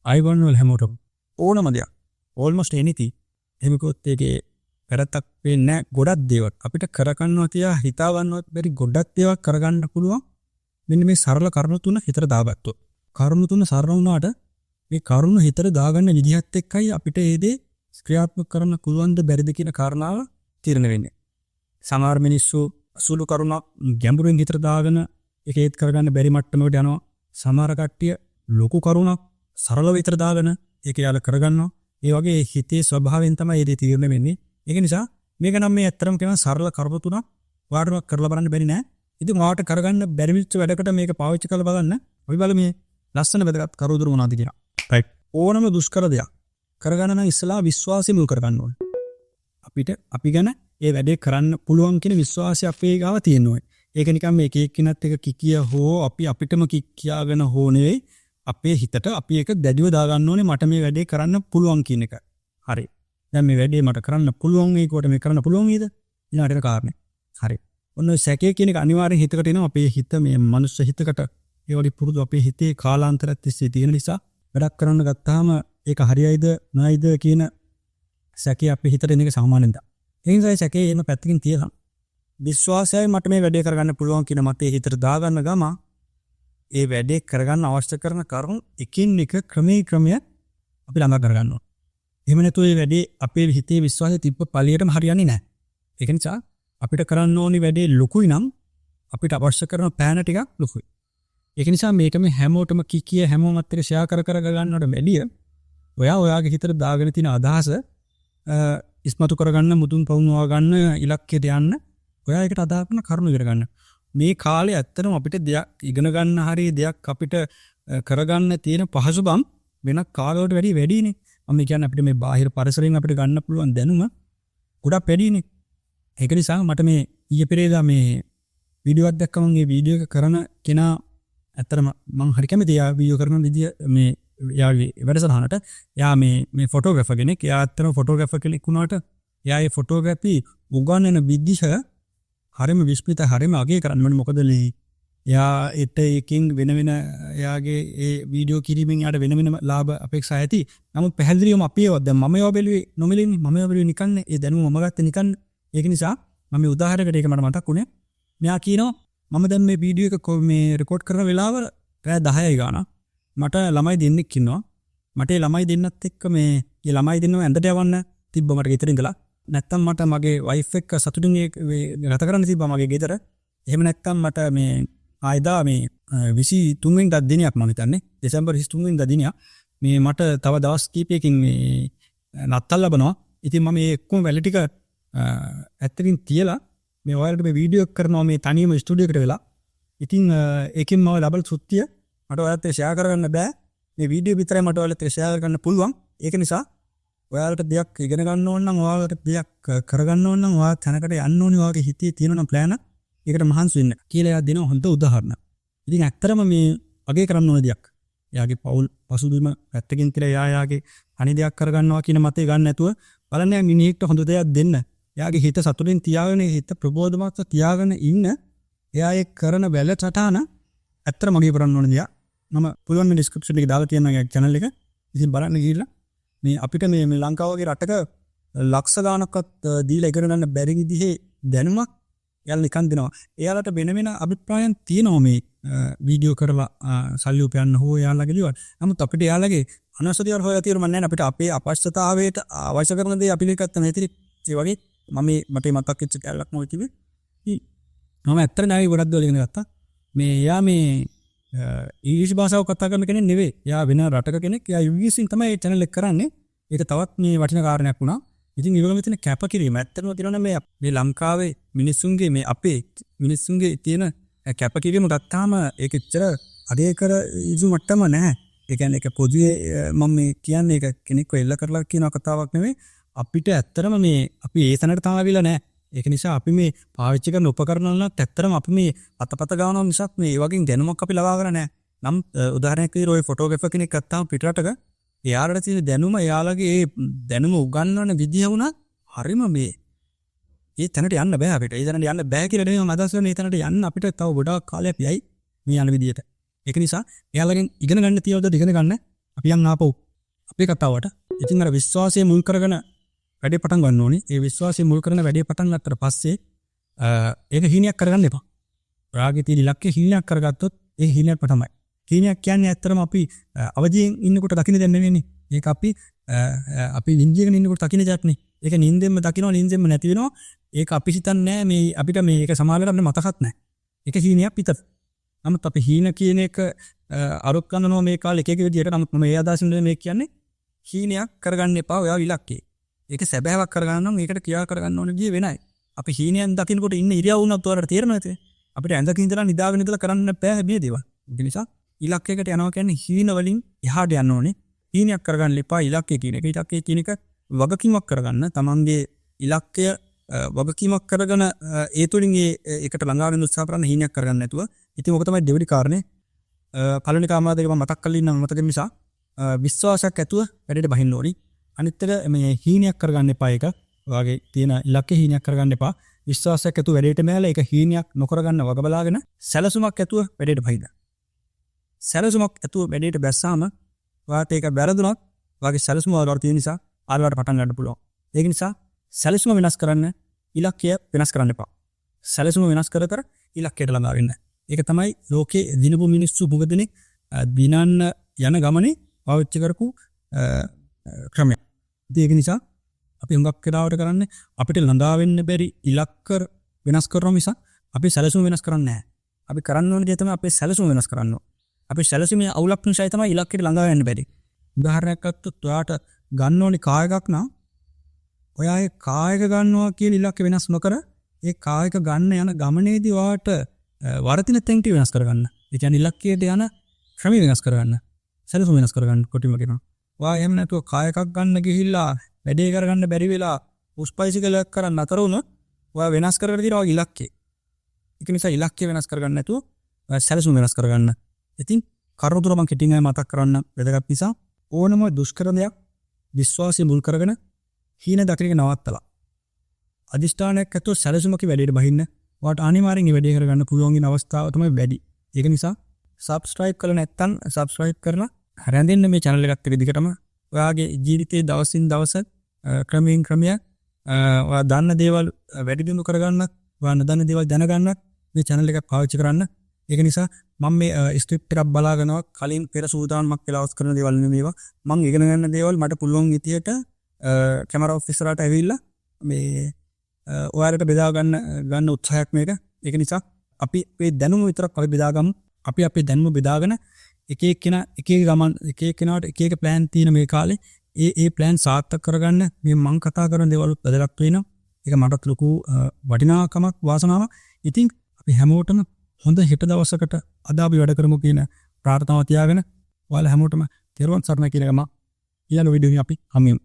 Ivan වල හැමෝටම ඕනම දෙයක් almost anything එහෙමකොත් ඒකේ කරතක් වෙන්නේ ගොඩක් දේවල් අපිට කරගන්නවා තියා හිතා ගන්නවත් බැරි ගොඩක් දේවල් කරගන්න පුළුවන් මෙන්න මේ සරල කරුණු තුන හිතට දාගත්තොත් කරුණු තුන සරල වුණාට මේ කරුණු හිතට දාගන්න විදිහත් එක්කයි අපිට ඒ දේ ක්‍රියාත්මක කරන්න පුළුවන්ද බැරිද කියන කාරණාව තීරණය වෙන්නේ සමහර මිනිස්සු අසුළු කරුණක් ගැඹුරින් හිතට දාගෙන ඒක ඒත් කරගන්න බැරි මට්ටමකට යනවා සමහර කට්ටිය ලොකු කරුණක් සරලව විතර දාගෙන ඒක යාල කරගන්නවා ඒ වගේ හිතේ ස්වභාවයෙන් තමයි මේ දේ තීරණය වෙන්නේ ඒක නිසා මේක නම් මේ ඇත්තටම කියන සරල කරුණු තුනක් වාටම කරලා බලන්න බැරි නෑ ඉතින් වාට කරගන්න බැරි විච්ච වැඩකට මේක පාවිච්චි කරලා බලන්න අපි බලමු මේ ලස්සන වැදගත් කරුණු මොනවද කියලා රයිට් ඕනම දුෂ්කර දෙයක් කරගන්න නම් ඉස්සලා විශ්වාසය මුල් කරගන්න ඕනේ අපිට අපි ගැන ඒ වැඩේ කරන්න පුළුවන් කියන විශ්වාසය අපේ ගාව තියෙන්න ඕනේ ඒක නිකන් මේ එක එක්කිනත් එක කිකිය හෝ අපි අපිටම කියාගෙන හෝ නෙවෙයි අපේ හිතට අපි ඒක දැඩිව දාගන්න ඕනේ මට මේ වැඩේ කරන්න පුළුවන් කියන එක. හරි. දැන් මේ වැඩේ මට කරන්න පුළුවන් ඒකට මේ කරන්න පුළුවන් නේද? ඊළඟට කාරණේ. හරි. ඔන්න සැකේ කියන එක අනිවාර්යෙන් හිතකට එනවා අපේ හිත මේ මනුස්ස හිතකට ඒ වගේ පුරුදු අපේ හිතේ කාලාන්තරයක් තිස්සේ තියෙන නිසා වැඩක් කරන්න ගත්තාම ඒක හරියයිද නැයිද කියන සැකේ අපේ හිතට එන එක සාමාන්‍යයෙන් තමයි. ඒ නිසා සැකේ එන පැත්තකින් තියලා විශ්වාසයයි මට මේ වැඩේ කරගන්න පුළුවන් කියන මතේ හිතට දාගන්න ගම ඒ වැඩේ කරගන්න අවශ්‍ය කරන කරුණු එකින් එක ක්‍රමය අපි ළඟ කරගන්න ඕනේ. එහෙම නැතුව මේ වැඩේ අපේ හිතේ විශ්වාසය තිබ්බ පළියටම හරියන්නේ නැහැ. ඒක නිසා අපිට කරන්න ඕනි වැඩේ ලොකුයි නම් අපිට අවශ්‍ය කරන පෑන ටිකක් ලොකුයි. ඒක නිසා මේක මේ හැමෝටම කිකිය හැමෝමත් එක්ක ෂෙයා කර ගන්නවට වැඩිය ඔයාගේ හිතට දාගෙන තියෙන අදහස ඉස්මතු කරගන්න මුදුන් පවුනවා ගන්න ඉලක්කයට යන්න ඔයා ඒකට අදාළ කරන කරුණු ඉගෙන ගන්න. මේ කාලේ ඇත්තටම අපිට දෙයක් ඉගෙන ගන්න හරිය දෙයක් අපිට කරගන්න තියෙන පහසුබම් වෙන කාලවලට වැඩිනේ. මම කියන්නේ අපිට මේ බාහිර පරිසරයෙන් අපිට ගන්න පුළුවන් දැනුම ගොඩක් වැඩිනේ. ඒක නිසා මට මේ ඊයේ පෙරේදා මේ වීඩියෝ එකක් දැක්කම මේ වීඩියෝ එක කරන කෙනා ඇත්තටම මම හරි කැමතියි යා වීඩියෝ කරන විදිය මේ යාගේ වැඩසටහනට යා මේ ෆොටෝග්‍රැෆර් කෙනෙක්. යා ඇත්තටම ෆොටෝග්‍රැෆර් කෙනෙක් වුණාට යා ඒ ෆොටෝග්‍රැෆි උගන්වන විදිහ හරිම විශ්මිත හරිම අගය කරන්න ඕනේ මොකද එයා එකකින් වෙන එයාගේ ඒ වීඩියෝ කිරීමෙන් යාට වෙන ලාභ අපේක්ෂා ඇති. නමුත් පැහැදිලිවම අපි ඒවා දැන් මම ඒවා බැලුවේ නොමිලෙන්නේ මම ඒවා බැලුවේ නිකන් ඒ දැනුම මම ගත්තේ නිකන්. ඒක නිසා මම මේ උදාහරණයකට ඒක මට මතක් වුණේ. මෙයා කියනවා මම දැන් මේ වීඩියෝ එක මේ රෙකෝඩ් කරන වෙලාව රෑ 10යි ගාන. මට ළමයි දෙන්නෙක් ඉන්නවා. මට ඒ ළමයි දෙන්නත් එක්ක මේ ළමයි දෙන්නව ඇඳට යවන්න තිබ්බ මට ගෙදර ඉඳලා. නැත්තම් මට මගේ වයිෆ් එක්ක සතුටින් ගත කරන්න තිබ්බා මගේ ගෙදර. එහෙම නැත්තම් මට මේ ආයදා මේ 23 වෙනිදා දිනයක් මම හිතන්නේ දෙසැම්බර් 23 වෙනිදා දිනයක් මේ මට තව දවස් කීපයකින් මේ නත්තල් ලබනවා. ඉතින් මම මේ ඔක්කොම වැල ටික ඇත්තටින් තියලා මේ ඔයාලට මේ වීඩියෝ එක කරනවා මේ තනියම ස්ටුඩියෝ එකට වෙලා. ඉතින් ඒකෙන් මම ලබන තෘප්තිය මට ඔයාලට ෂෙයා කරගන්න බෑ. මේ වීඩියෝ විතරයි මට ඔයාලට ෂෙයා කරන්න පුළුවන්. ඒක නිසා ඔයාලට දෙයක් ඉගෙන ගන්න ඕන නම් ඔයාලට දෙයක් කරගන්න ඕන නම් ඔයා තැනකට යන්න ඕනේ ඔයාගේ හිතේ තියෙන නම් ප්ලෑන් එක. ඒකට මහන්සි වෙන්න කියලා එයා දෙන හොඳ උදාහරණයක්. ඉතින් ඇත්තටම මේ අගේ කරන්න ඕන දෙයක්. එයාගේ පෞල් පසුබිම පැත්තකින් කියලා එයාගේ අනි දෙයක් කරගන්නවා කියන මතය ගන්න නැතුව බලන්න මිනිහෙක්ට හොඳ දෙයක් දෙන්න. එයාගේ හිත සතුටින් තියාගෙන හිත ප්‍රබෝධමත්ව තියාගෙන ඉන්න එයා ඒ කරන වැල සටහන ඇත්තට මගේ කරන්න ඕන දෙයක්. මම පුළුවන් මේ ඩිස්ක්‍රිප්ෂන් එකේ දාලා තියෙනවා ඒ channel එක. ඉතින් බලන්න ගිහිල්ලා මේ අපිට මේ ලංකාව වගේ රටක ලක්ෂ ගානක්වත් දීලා ඉගෙන ගන්න බැරි විදිහේ දැනුමක් එයාලා නිකන් දෙනවා. එයාලට වෙන අභිප්‍රායන් තියෙනවා මේ වීඩියෝ කරලා සල්ලි උපයන්න හෝ එයාලගේ දේවල්. නමුත් අපිට එයාලගේ අනවශ්‍ය දේවල් හොයලා තියෙන්න මන්නේ නැහැ. අපිට අපේ අපශ්‍යතාවයට අවශ්‍ය කරන දේ අපි ගත්ත නැතිරි ඒ වගේ මට මතක් වෙච්ච කැලලක් මොකද තිබේ. මම ඇත්තට නෑ ගොඩක් දේවල් ඉගෙන ගත්තා. මේ එයා මේ ඉංග්‍රීසි භාෂාව කතා කරන කෙනෙක් නෙවෙයි. එයා වෙන රටක කෙනෙක්. එයා ඉංග්‍රීසියෙන් තමයි මේ channel එක කරන්නේ. ඒක තවත් මේ වටිනා කාරණයක් වුණා. ඉතින් ඊළඟ මෙතන කැපකිරීම ඇත්තටම තියෙනවා මේ ලංකාවේ මිනිස්සුන්ගේ මේ අපේ මිනිස්සුන්ගේ තියෙන කැපකිරීම ගත්තාම ඒක එච්චර අගය කර යුතු මට්ටම නැහැ. ඒ කියන්නේ ඒක පොදුවේ මම මේ කියන්නේ ඒක කෙනෙක්ව එල්ල කරලා කියන කතාවක් නෙවෙයි. අපිට ඇත්තටම මේ අපි ඒ තැනට තාම ආවිලා නැහැ. ඒක නිසා අපි මේ පාවිච්චි කරන උපකරණ වල ඇත්තටම අපි මේ අතපත ගානවා මිසක් මේ ඒ වගේ දැනුමක් අපි ලබා ගන්න නැහැ. නම් උදාහරණයක් විදිහට ඔය ෆොටෝග්‍රැෆර් කෙනෙක් ගත්තාම පිටරටක එයාලට තියෙන දැනුම එයාලගේ ඒ දැනුම උගන්වන විදිය වුණා හරිම මේ ඒ තැනට යන්න බෑ අපිට. ඒ තැනට යන්න බෑ කියලා නෙවෙයි මම අදහස් කරන්නේ. ඒ තැනට යන්න අපිට තව ගොඩාක් කාලයක් යයි මේ යන විදියට. ඒක නිසා එයාලගෙන් ඉගෙන ගන්න තියවද ඉගෙන ගන්න අපි යන් ආපහු අපේ කතාවට. ඉතින් අර විශ්වාසය මුල් කරගෙන වැඩේ පටන් ගන්න ඕනේ. ඒ විශ්වාසය මුල් කරගෙන වැඩේ පටන් ගත්තට පස්සේ ඒක හීනයක් කරගන්න එපා. ඔයාගේ තියෙන ඉලක්කය හීනයක් කරගත්තොත් ඒ හීනයක් තමයි. හීනයක් කියන්නේ ඇත්තටම අපි අවදියෙන් ඉන්නකොට දකින්න දෙන්නේ නෙවෙයි. ඒක අපි නිින්දගෙන ඉන්නකොට දකින්න જાත්නේ. ඒක නිින්දෙන්ම දකින්නවා නිින්දෙන්ම නැති වෙනවා. ඒක අපි හිතන්නේ මේ අපිට මේක සමානව අපිට මතකත් නැහැ. ඒක හීනයක් විතර. නමුත් අපි හීන කියන එක අරුක් ගන්නවා මේ කාලේ එක එක විදියට. නමුත් මම ඒ අදහසින් මේ කියන්නේ හීනයක් කරගන්න එපා ඔයා ඉලක්කේ. ඒක සැබෑවක් කරගන්න නම් ඒකට ක්‍රියා කරගන්න ඕන විදිය වෙනයි. අපි හීනයන් දකින්නකොට ඉන්න ඉරියව් වුණත් ඔයාලට තේරෙනවද? අපිට ඇඳක ඉඳලා නිදාගෙන ඉඳලා කරන්න බෑ මේ දේවල්. ඒ නිසා ඉලක්කයකට යනවා කියන්නේ හීන වලින් එහාට යන්න ඕනේ. හීනයක් කරගන්න එපා ඉලක්කය කියන එක. ඉලක්කය කියන එක වගකීමක් කරගන්න. තමන්ගේ ඉලක්කය වගකීමක් කරගෙන ඒ තුලින් ඒකට ළඟා වෙන්න උත්සාහ කරන්න හීනයක් කරගන්න නැතුව. ඉතින් ඔක තමයි දෙවෙනි කාරණේ. පළවෙනි කාරණා දෙක මම මතක් කරලා ඉන්නම් මතක නිසා විශ්වාසයක් ඇතුව වැඩේට බහින්න ඕනි. අනිත් එක මේ හීනයක් කරගන්න එපා ඒක. ඔයාගේ තියෙන ඉලක්කය හීනයක් කරගන්න එපා. විශ්වාසයක් ඇතුව වැඩේට මෑලා ඒක හීනයක් නොකරගන්න වග බලාගෙන සැලසුමක් ඇතුව වැඩේට බහින්න. සැලසුමක් ඇතුව වැඩේට බැස්සාම ඔයාට ඒක වැරදුනොත් ඔයාගේ සැලසුම වලට තියෙන නිසා ආයෙත් පටන් ගන්න පුළුවන්. ඒක නිසා සැලසුම වෙනස් කරන්න ඉලක්කය වෙනස් කරන්න එපා. සැලසුම වෙනස් කර ඉලක්කයට ළඟා වෙන්න. ඒක තමයි ලෝකේ දිනපු මිනිස්සු මුගදෙනෙක් දිනන්න යන ගමනේ පාවිච්චි කරපු ක්‍රමය. ඒක නිසා අපි හුඟක් වෙලාවට කරන්නේ අපිට ළඟා වෙන්න බැරි ඉලක්ක වෙනස් කරන නිසා අපි සැලසුම වෙනස් කරන්නේ නැහැ. අපි කරන්න ඕනේ දේ තමයි අපේ සැලසුම වෙනස් කරන්න ඕනේ. අපි සැලසුමේ අවුලක් නිසා තමයි ඉලක්කයට ළඟා වෙන්න බැරි. උදාහරණයක් ගත්තොත් ඔයාට ගන්න ඕනේ කායකක් නම් ඔයා ඒ කායක ගන්නවා කියලා ඉලක්ක වෙනස් නොකර ඒ කායක ගන්න යන ගමනේදී ඔයාට වර්ධින තැන් ටික වෙනස් කරගන්න. ඒ කියන්නේ ඉලක්කයට යන ක්‍රම වෙනස් කරගන්න. සැලසුම වෙනස් කරගන්න කොටිම කියනවා. ඔයා එහෙම නැතුව කායකක් ගන්න ගිහිල්ලා වැඩේ කරගන්න බැරි වෙලා උස්පයිසිකලයක් කරන්න අතර වුණොත් ඔයා වෙනස් කරගෙන තියෙනවා ඉලක්කය. ඒක නිසා ඉලක්කය වෙනස් කරගන්න නැතුව සැලසුම වෙනස් කරගන්න. ඉතින් කරුණු තුන මම කෙටියෙන් මතක් කරන්න වැදගත් නිසා ඕනම දුෂ්කර දෙයක් විශ්වාසය මුල් කරගෙන හීන දකින එක නවත්තලා අදිෂ්ඨානයක් ඇතුව සැලසුමක වැඩේට බහින්න ඔයාට අනිවාර්යෙන් මේ වැඩේ කරගන්න පුළුවන් වෙන අවස්ථාව තමයි වැඩි. ඒක නිසා subscribe කරලා නැත්නම් subscribe කරලා රැඳෙන්න මේ channel එකත් එක්ක දිගටම ඔයාගේ ජීවිතයේ දවසින් දවස ක්‍රමයෙන් ක්‍රමයක් ඔයා දන්න දේවල් වැඩි දියුණු කරගන්නත් ඔයා නොදන්න දේවල් දැනගන්නත් මේ channel එක පාවිච්චි කරන්න. ඒක නිසා මම මේ ස්ක්‍රිප්ට් එකක් බලාගෙනවා කලින් පෙර සූදානම්ක් වෙලාවස් කරන දේවල් නෙමෙයිවා. මම ඉගෙන ගන්න දේවල් මට පුළුවන් විදියට කැමරා ඔෆිසරාට ඇවිල්ලා මේ ඔයාලට බෙදා ගන්න උත්සාහයක් මේක. ඒක නිසා අපි මේ දැනුම විතරක් අපි බෙදාගමු. අපි අපේ දැනුම බෙදාගෙන එක එක්කෙනා එක එක ගමන් එක එක්කෙනාට එක එක ප්ලෑන් තියෙන මේ කාලේ ඒ ප්ලෑන් සාර්ථක කරගන්න මේ මම කතා කරන දේවල් වැදගත් වෙනවා. ඒක මටත් ලොකු වටිනාකමක් වාසනාවක්. ඉතින් අපි හැමෝටම හොඳ හෙට දවසකට අද අපි වැඩ කරමු කියන ප්‍රාර්ථනාව තියාගෙන ඔයාලා හැමෝටම තෙරුවන් සරණයි කියන ගම ඊළඟ වීඩියෝ එකේ අපි හමු.